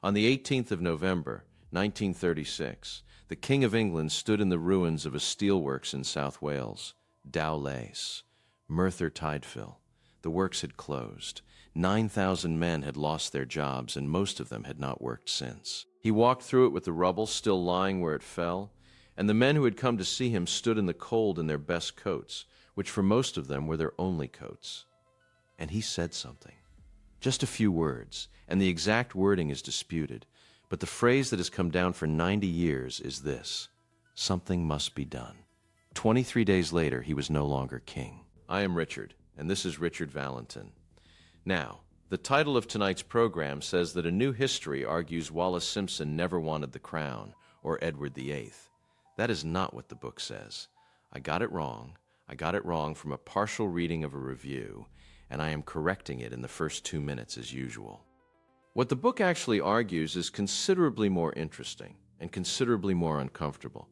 On the 18th of November, 1936, the King of England stood in the ruins of a steelworks in South Wales, Dowlais, Merthyr Tydfil. The works had closed. 9,000 men had lost their jobs, and most of them had not worked since. He walked through it with the rubble still lying where it fell, and the men who had come to see him stood in the cold in their best coats, which for most of them were their only coats. And he said something. Just a few words, and the exact wording is disputed, but the phrase that has come down for 90 years is this: something must be done. 23 days later, he was no longer king. I am Richard, and this is Richard Valentin. Now, the title of tonight's program says that a new history argues Wallis Simpson never wanted the crown, or Edward VIII. That is not what the book says. I got it wrong. I got it wrong from a partial reading of a review, and I am correcting it in the first 2 minutes as usual. What the book actually argues is considerably more interesting and considerably more uncomfortable.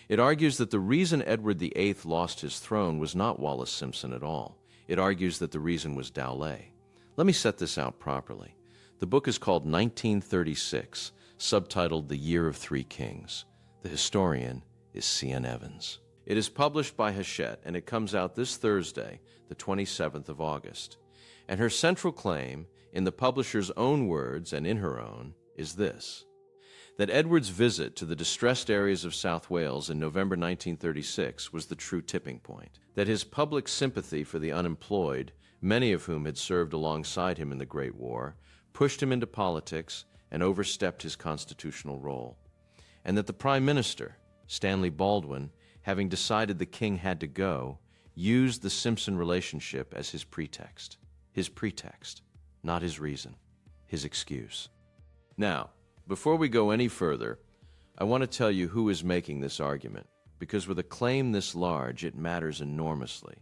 It argues that the reason Edward VIII lost his throne was not Wallis Simpson at all. It argues that the reason was Dowlais. Let me set this out properly. The book is called 1936, subtitled The Year of Three Kings. The historian is Siân Evans. It is published by Hachette, and it comes out this Thursday, the 27th of August. And her central claim, in the publisher's own words and in her own, is this: that Edward's visit to the distressed areas of South Wales in November 1936 was the true tipping point, that his public sympathy for the unemployed, many of whom had served alongside him in the Great War, pushed him into politics and overstepped his constitutional role, and that the Prime Minister, Stanley Baldwin, having decided the king had to go, used the Simpson relationship as his pretext, not his reason, his excuse. Now, before we go any further, I want to tell you who is making this argument, because with a claim this large, it matters enormously.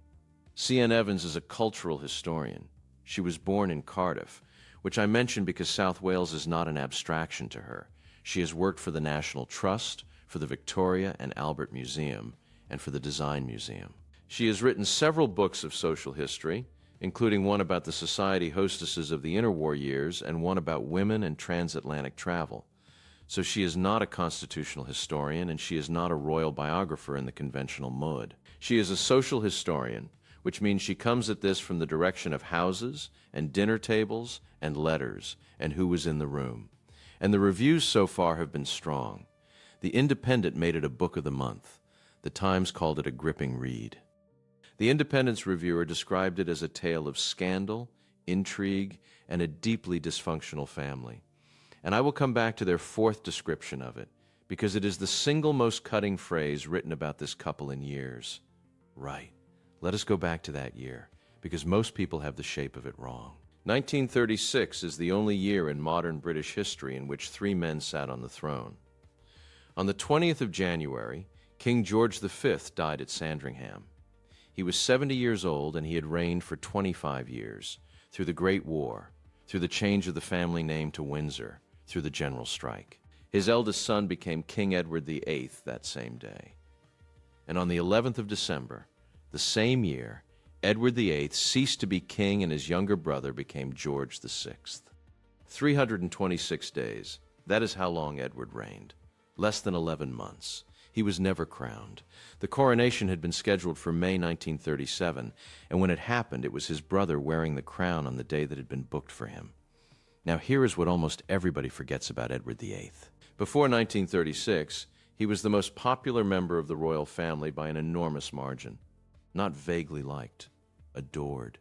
Siân Evans is a cultural historian. She was born in Cardiff, which I mention because South Wales is not an abstraction to her. She has worked for the National Trust, for the Victoria and Albert Museum, and for the Design Museum. She has written several books of social history, including one about the society hostesses of the interwar years and one about women and transatlantic travel. So she is not a constitutional historian, and she is not a royal biographer in the conventional mode. She is a social historian, which means she comes at this from the direction of houses and dinner tables and letters and who was in the room. And the reviews so far have been strong. The Independent made it a book of the month. The Times called it a gripping read. The Independent's reviewer described it as a tale of scandal, intrigue, and a deeply dysfunctional family. And I will come back to their fourth description of it, because it is the single most cutting phrase written about this couple in years. Right. Let us go back to that year, because most people have the shape of it wrong. 1936 is the only year in modern British history in which three men sat on the throne. On the 20th of January, King George V died at Sandringham. He was 70 years old, and he had reigned for 25 years, through the Great War, through the change of the family name to Windsor, through the general strike. His eldest son became King Edward VIII that same day. And on the 11th of December, the same year, Edward VIII ceased to be king, and his younger brother became George VI. 326 days. That is how long Edward reigned. Less than 11 months. He was never crowned. The coronation had been scheduled for May 1937, and when it happened, it was his brother wearing the crown on the day that had been booked for him. Now here is what almost everybody forgets about Edward VIII. Before 1936, he was the most popular member of the royal family by an enormous margin. Not vaguely liked, adored.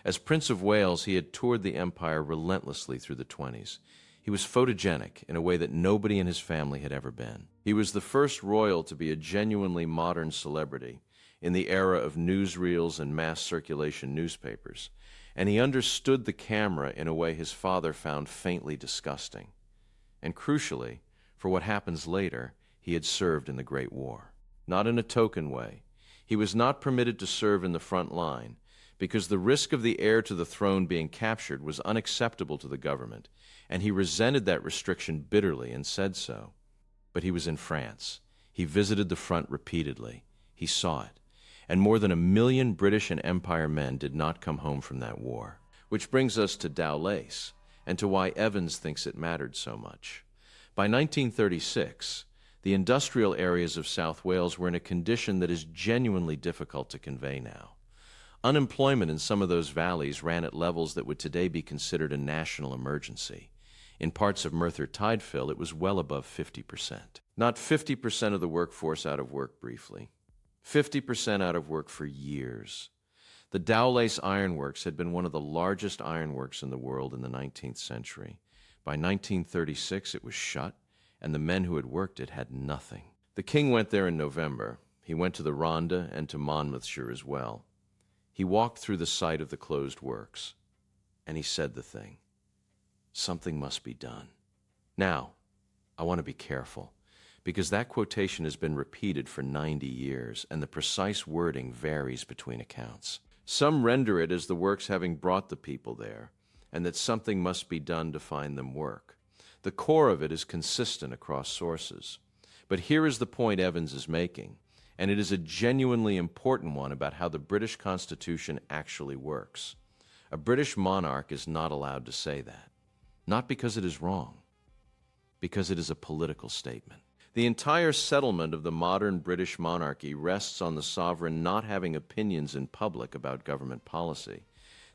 As Prince of Wales, he had toured the empire relentlessly through the 20s. He was photogenic in a way that nobody in his family had ever been. He was the first royal to be a genuinely modern celebrity in the era of newsreels and mass circulation newspapers, and he understood the camera in a way his father found faintly disgusting. And crucially, for what happens later, he had served in the Great War. Not in a token way. He was not permitted to serve in the front line, because the risk of the heir to the throne being captured was unacceptable to the government, and he resented that restriction bitterly and said so. But he was in France. He visited the front repeatedly. He saw it. And more than 1 million British and Empire men did not come home from that war. Which brings us to Dowlais, and to why Evans thinks it mattered so much. By 1936, the industrial areas of South Wales were in a condition that is genuinely difficult to convey now. Unemployment in some of those valleys ran at levels that would today be considered a national emergency. In parts of Merthyr Tydfil, it was well above 50%. Not 50% of the workforce out of work briefly. 50% out of work for years. The Dowlais Ironworks had been one of the largest ironworks in the world in the 19th century. By 1936, it was shut, and the men who had worked it had nothing. The king went there in November. He went to the Rhondda and to Monmouthshire as well. He walked through the site of the closed works, and he said the thing. Something must be done. Now, I want to be careful, because that quotation has been repeated for 90 years, and the precise wording varies between accounts. Some render it as the works having brought the people there, and that something must be done to find them work. The core of it is consistent across sources. But here is the point Evans is making, and it is a genuinely important one about how the British Constitution actually works. A British monarch is not allowed to say that. Not because it is wrong, because it is a political statement. The entire settlement of the modern British monarchy rests on the sovereign not having opinions in public about government policy.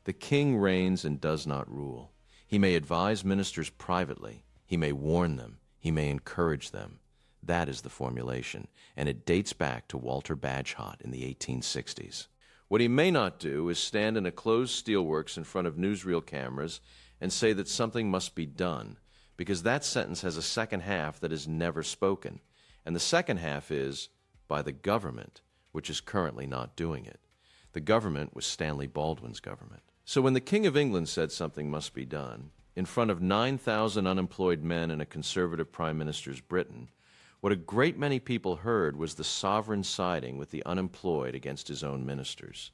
The king reigns and does not rule. He may advise ministers privately. He may warn them. He may encourage them. That is the formulation, and it dates back to Walter Bagehot in the 1860s. What he may not do is stand in a closed steelworks in front of newsreel cameras and say that something must be done, because that sentence has a second half that is never spoken, and the second half is, by the government, which is currently not doing it. The government was Stanley Baldwin's government. So when the King of England said something must be done, in front of 9,000 unemployed men in a conservative Prime Minister's Britain, what a great many people heard was the sovereign siding with the unemployed against his own ministers.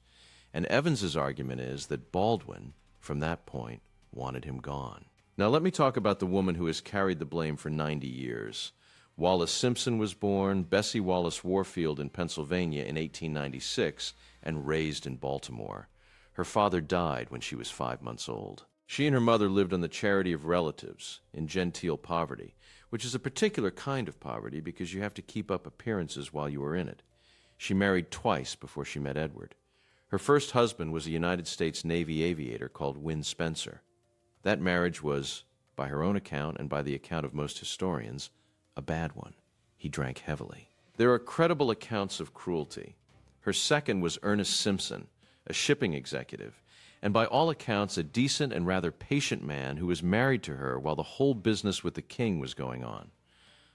And Evans's argument is that Baldwin, from that point, wanted him gone. Now let me talk about the woman who has carried the blame for 90 years. Wallis Simpson was born, Bessie Wallace Warfield in Pennsylvania in 1896, and raised in Baltimore. Her father died when she was 5 months old. She and her mother lived on the charity of relatives, in genteel poverty, which is a particular kind of poverty because you have to keep up appearances while you are in it. She married twice before she met Edward. Her first husband was a United States Navy aviator called Win Spencer. That marriage was, by her own account and by the account of most historians, a bad one. He drank heavily. There are credible accounts of cruelty. Her second was Ernest Simpson, a shipping executive, and by all accounts a decent and rather patient man who was married to her while the whole business with the king was going on.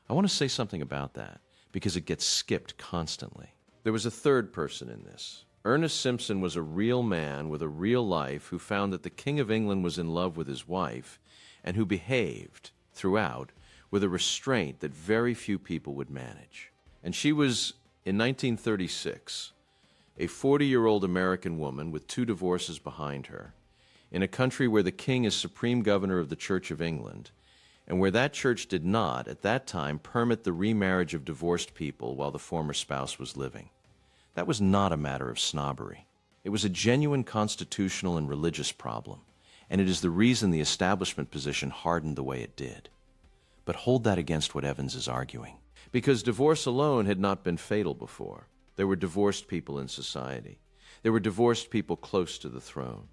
I want to say something about that, because it gets skipped constantly. There was a third person in this. Ernest Simpson was a real man with a real life who found that the King of England was in love with his wife and who behaved, throughout, with a restraint that very few people would manage. And she was, in 1936, a 40-year-old American woman with 2 divorces behind her, in a country where the king is supreme governor of the Church of England, and where that church did not, at that time, permit the remarriage of divorced people while the former spouse was living. That was not a matter of snobbery. It was a genuine constitutional and religious problem, and it is the reason the establishment position hardened the way it did. But hold that against what Evans is arguing. Because divorce alone had not been fatal before. There were divorced people in society. There were divorced people close to the throne.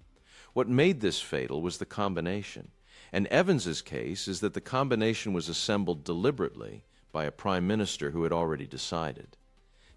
What made this fatal was the combination. And Evans's case is that the combination was assembled deliberately by a prime minister who had already decided.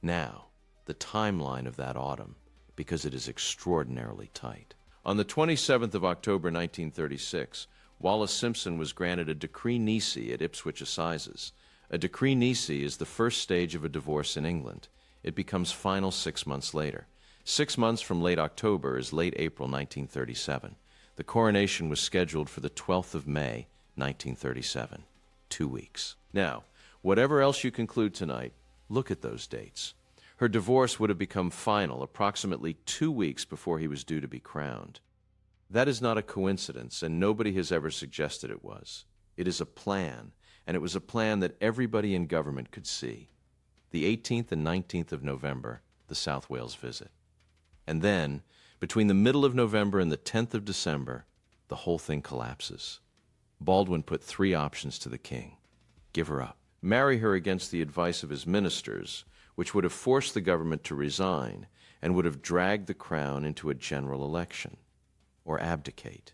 Now, the timeline of that autumn, because it is extraordinarily tight. On the 27th of October 1936, Wallis Simpson was granted a decree nisi at Ipswich Assizes. A decree nisi is the first stage of a divorce in England. It becomes final 6 months later. 6 months from late October is late April 1937. The coronation was scheduled for the 12th of May, 1937. 2 weeks. Now, whatever else you conclude tonight, look at those dates. Her divorce would have become final approximately 2 weeks before he was due to be crowned. That is not a coincidence, and nobody has ever suggested it was. It is a plan, and it was a plan that everybody in government could see. The 18th and 19th of November, the South Wales visit. And then, between the middle of November and the 10th of December, the whole thing collapses. Baldwin put three options to the king. Give her up. Marry her against the advice of his ministers, which would have forced the government to resign and would have dragged the crown into a general election. Or abdicate.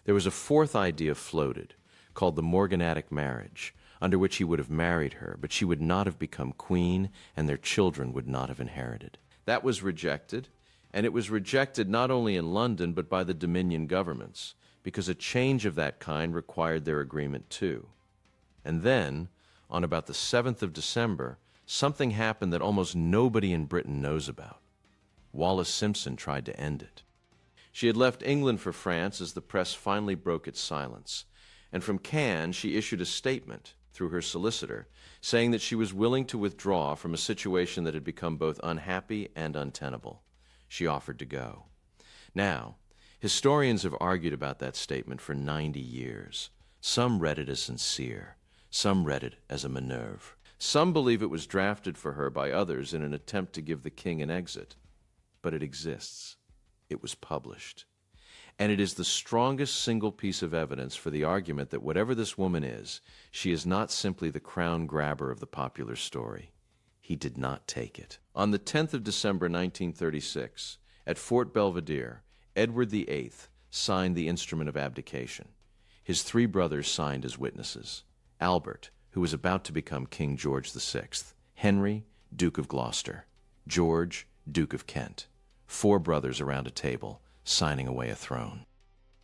There was a fourth idea floated, called the morganatic marriage, under which he would have married her, but she would not have become queen, and their children would not have inherited. That was rejected, and it was rejected not only in London, but by the Dominion governments, because a change of that kind required their agreement too. And then, on about the 7th of December, something happened that almost nobody in Britain knows about. Wallis Simpson tried to end it. She had left England for France as the press finally broke its silence, and from Cannes she issued a statement through her solicitor saying that she was willing to withdraw from a situation that had become both unhappy and untenable. She offered to go. Now, historians have argued about that statement for 90 years. Some read it as sincere. Some read it as a maneuver. Some believe it was drafted for her by others in an attempt to give the king an exit. But it exists. It was published. And it is the strongest single piece of evidence for the argument that whatever this woman is, she is not simply the crown grabber of the popular story. He did not take it. On the 10th of December 1936, at Fort Belvedere, Edward VIII signed the instrument of abdication. His three brothers signed as witnesses. Albert, who was about to become King George VI, Henry, Duke of Gloucester, George, Duke of Kent. 4 brothers around a table, signing away a throne.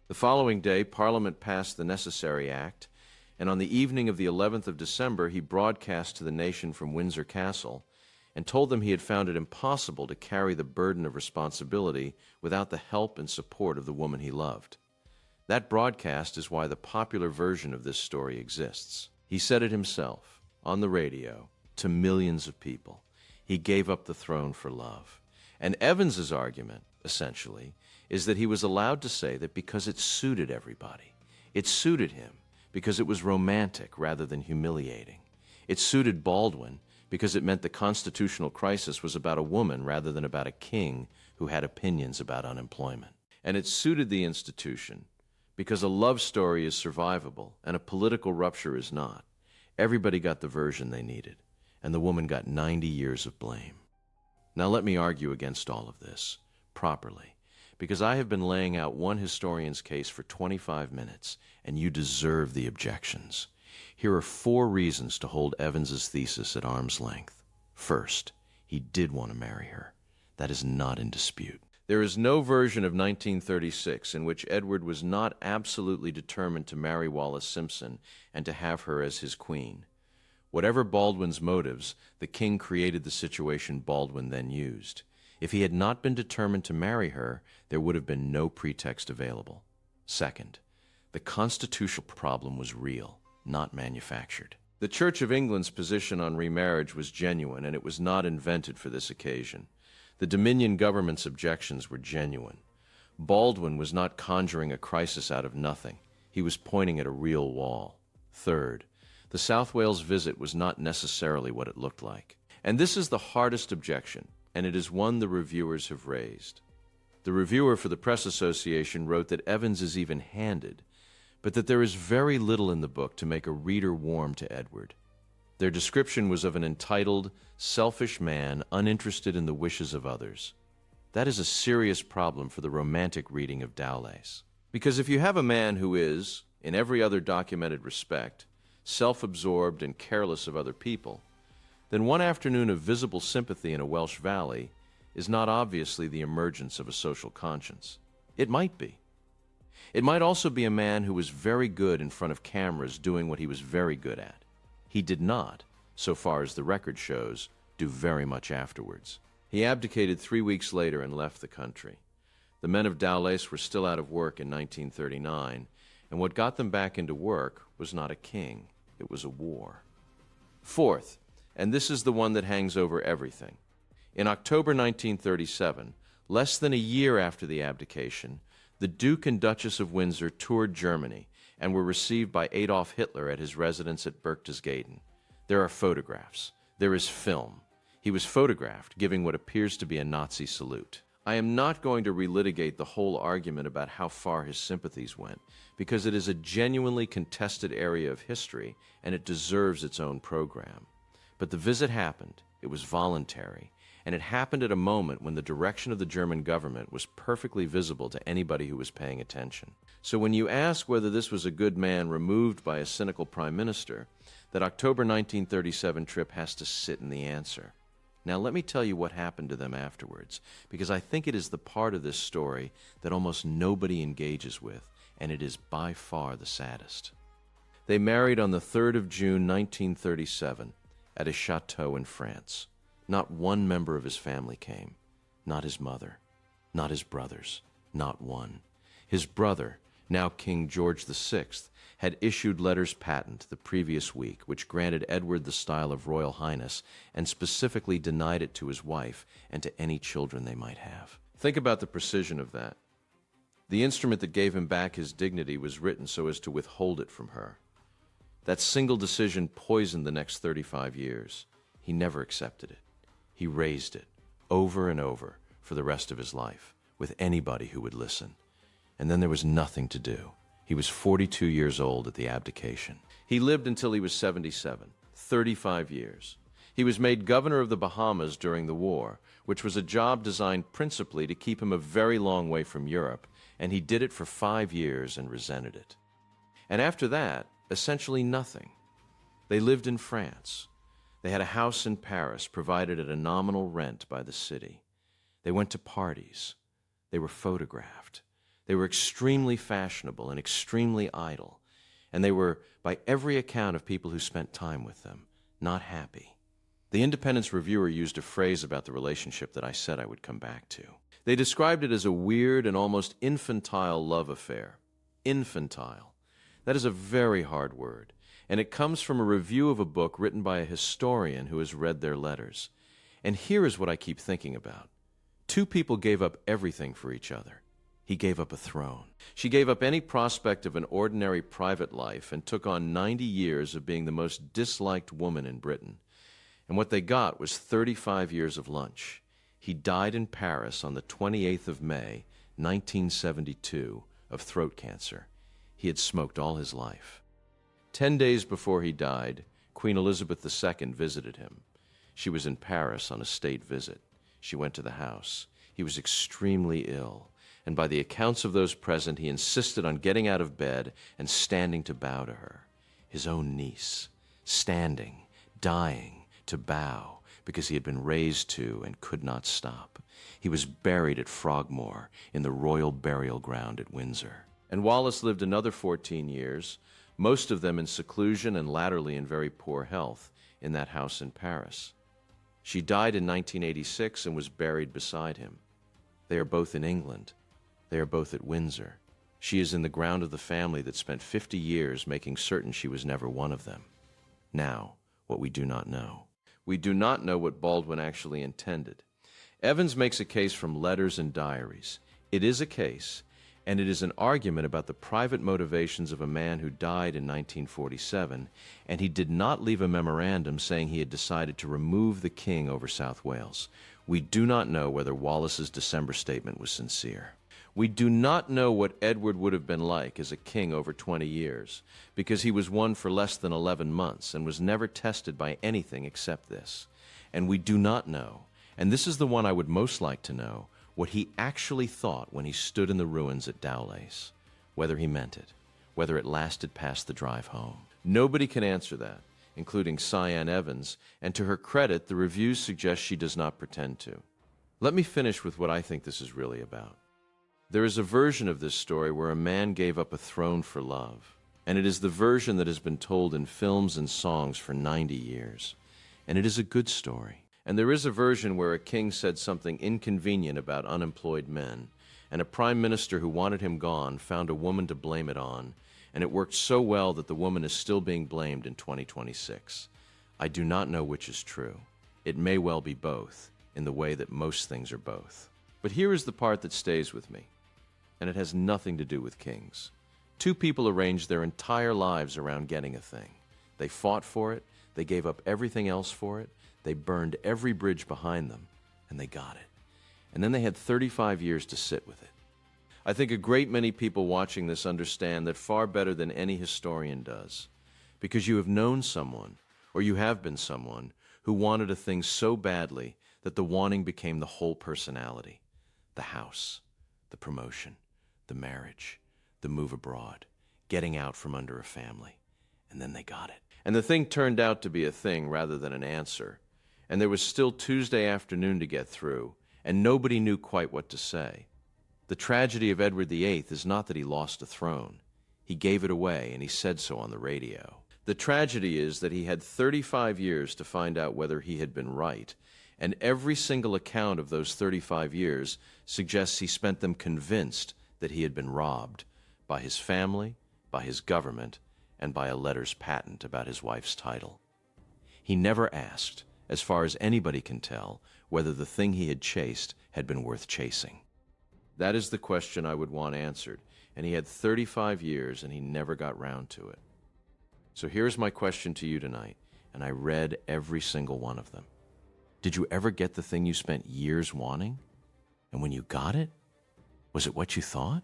The following day, Parliament passed the necessary act, and on the evening of the 11th of December, he broadcast to the nation from Windsor Castle and told them he had found it impossible to carry the burden of responsibility without the help and support of the woman he loved. That broadcast is why the popular version of this story exists. He said it himself, on the radio, to millions of people. He gave up the throne for love. And Evans's argument, essentially, is that he was allowed to say that because it suited everybody. It suited him because it was romantic rather than humiliating. It suited Baldwin because it meant the constitutional crisis was about a woman rather than about a king who had opinions about unemployment. And it suited the institution because a love story is survivable and a political rupture is not. Everybody got the version they needed, and the woman got 90 years of blame. Now let me argue against all of this, properly, because I have been laying out one historian's case for 25 minutes, and you deserve the objections. Here are 4 reasons to hold Evans's thesis at arm's length. First, he did want to marry her. That is not in dispute. There is no version of 1936 in which Edward was not absolutely determined to marry Wallis Simpson and to have her as his queen. Whatever Baldwin's motives, the king created the situation Baldwin then used. If he had not been determined to marry her, there would have been no pretext available. Second, the constitutional problem was real, not manufactured. The Church of England's position on remarriage was genuine, and it was not invented for this occasion. The Dominion government's objections were genuine. Baldwin was not conjuring a crisis out of nothing. He was pointing at a real wall. Third, the South Wales visit was not necessarily what it looked like. And this is the hardest objection, and it is one the reviewers have raised. The reviewer for the Press Association wrote that Evans is even-handed, but that there is very little in the book to make a reader warm to Edward. Their description was of an entitled, selfish man uninterested in the wishes of others. That is a serious problem for the romantic reading of Dowlais. Because if you have a man who is, in every other documented respect, self-absorbed and careless of other people, then one afternoon of visible sympathy in a Welsh valley is not obviously the emergence of a social conscience. It might be. It might also be a man who was very good in front of cameras doing what he was very good at. He did not, so far as the record shows, do very much afterwards. He abdicated 3 weeks later and left the country. The men of Dowlais were still out of work in 1939, and what got them back into work was not a king, it was a war. Fourth, and this is the one that hangs over everything. In October 1937, less than a year after the abdication, the Duke and Duchess of Windsor toured Germany and were received by Adolf Hitler at his residence at Berchtesgaden. There are photographs. There is film. He was photographed giving what appears to be a Nazi salute. I am not going to relitigate the whole argument about how far his sympathies went, because it is a genuinely contested area of history, and it deserves its own program. But the visit happened, it was voluntary, and it happened at a moment when the direction of the German government was perfectly visible to anybody who was paying attention. So when you ask whether this was a good man removed by a cynical prime minister, that October 1937 trip has to sit in the answer. Now let me tell you what happened to them afterwards, because I think it is the part of this story that almost nobody engages with, and it is by far the saddest. They married on the 3rd of June 1937 at a chateau in France. Not one member of his family came. Not his mother. Not his brothers. Not one. His brother, now King George VI, had issued letters patent the previous week, which granted Edward the style of Royal Highness and specifically denied it to his wife and to any children they might have. Think about the precision of that. The instrument that gave him back his dignity was written so as to withhold it from her. That single decision poisoned the next 35 years. He never accepted it. He raised it, over and over, for the rest of his life, with anybody who would listen. And then there was nothing to do. He was 42 years old at the abdication. He lived until he was 77, 35 years. He was made governor of the Bahamas during the war, which was a job designed principally to keep him a very long way from Europe, and he did it for 5 years and resented it. And after that, essentially nothing. They lived in France. They had a house in Paris provided at a nominal rent by the city. They went to parties. They were photographed. They were extremely fashionable and extremely idle, and they were, by every account of people who spent time with them, not happy. The Independence reviewer used a phrase about the relationship that I said I would come back to. They described it as a weird and almost infantile love affair. Infantile. That is a very hard word, and it comes from a review of a book written by a historian who has read their letters. And here is what I keep thinking about. Two people gave up everything for each other. He gave up a throne. She gave up any prospect of an ordinary private life and took on 90 years of being the most disliked woman in Britain. And what they got was 35 years of lunch. He died in Paris on the 28th of May, 1972, of throat cancer. He had smoked all his life. 10 days before he died, Queen Elizabeth II visited him. She was in Paris on a state visit. She went to the house. He was extremely ill, and by the accounts of those present, he insisted on getting out of bed and standing to bow to her. His own niece, standing, dying, to bow, because he had been raised to and could not stop. He was buried at Frogmore in the Royal Burial Ground at Windsor. And Wallis lived another 14 years, most of them in seclusion and latterly in very poor health, in that house in Paris. She died in 1986 and was buried beside him. They are both in England. They are both at Windsor. She is in the ground of the family that spent 50 years making certain she was never one of them. Now, what we do not know. We do not know what Baldwin actually intended. Evans makes a case from letters and diaries. It is a case, and it is an argument about the private motivations of a man who died in 1947, and he did not leave a memorandum saying he had decided to remove the king over South Wales. We do not know whether Wallis's December statement was sincere. We do not know what Edward would have been like as a king over 20 years, because he was one for less than 11 months and was never tested by anything except this. And we do not know, and this is the one I would most like to know, what he actually thought when he stood in the ruins at Dowlais, whether he meant it, whether it lasted past the drive home. Nobody can answer that, including Siân Evans, and to her credit, the reviews suggest she does not pretend to. Let me finish with what I think this is really about. There is a version of this story where a man gave up a throne for love, and it is the version that has been told in films and songs for 90 years. And it is a good story. And there is a version where a king said something inconvenient about unemployed men, and a prime minister who wanted him gone found a woman to blame it on, and it worked so well that the woman is still being blamed in 2026. I do not know which is true. It may well be both, in the way that most things are both. But here is the part that stays with me, and it has nothing to do with kings. Two people arranged their entire lives around getting a thing. They fought for it, they gave up everything else for it, they burned every bridge behind them, and they got it. and then they had 35 years to sit with it. I think a great many people watching this understand that far better than any historian does, because you have known someone, or you have been someone, who wanted a thing so badly that the wanting became the whole personality. The house, the promotion, the marriage, the move abroad, getting out from under a family. And then they got it. And the thing turned out to be a thing rather than an answer. And there was still Tuesday afternoon to get through, and nobody knew quite what to say. The tragedy of Edward VIII is not that he lost a throne. He gave it away, and he said so on the radio. The tragedy is that he had 35 years to find out whether he had been right, and every single account of those 35 years suggests he spent them convinced that he had been robbed by his family, by his government, and by a letters patent about his wife's title. He never asked, as far as anybody can tell, whether the thing he had chased had been worth chasing. That is the question I would want answered, and he had 35 years and he never got round to it. So here's my question to you tonight, and I read every single one of them. Did you ever get the thing you spent years wanting? And when you got it, was it what you thought?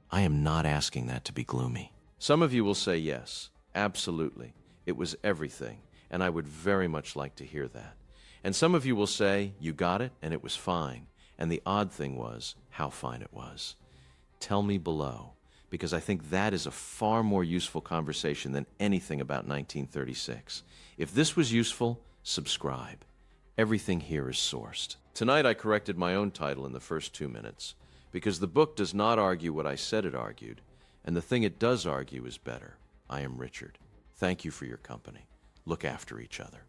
I am not asking that to be gloomy. Some of you will say yes, absolutely. It was everything, and I would very much like to hear that. And some of you will say, you got it, and it was fine. And the odd thing was how fine it was. Tell me below, because I think that is a far more useful conversation than anything about 1936. If this was useful, subscribe. Everything here is sourced. Tonight I corrected my own title in the first 2 minutes, because the book does not argue what I said it argued, and the thing it does argue is better. I am Richard. Thank you for your company. Look after each other.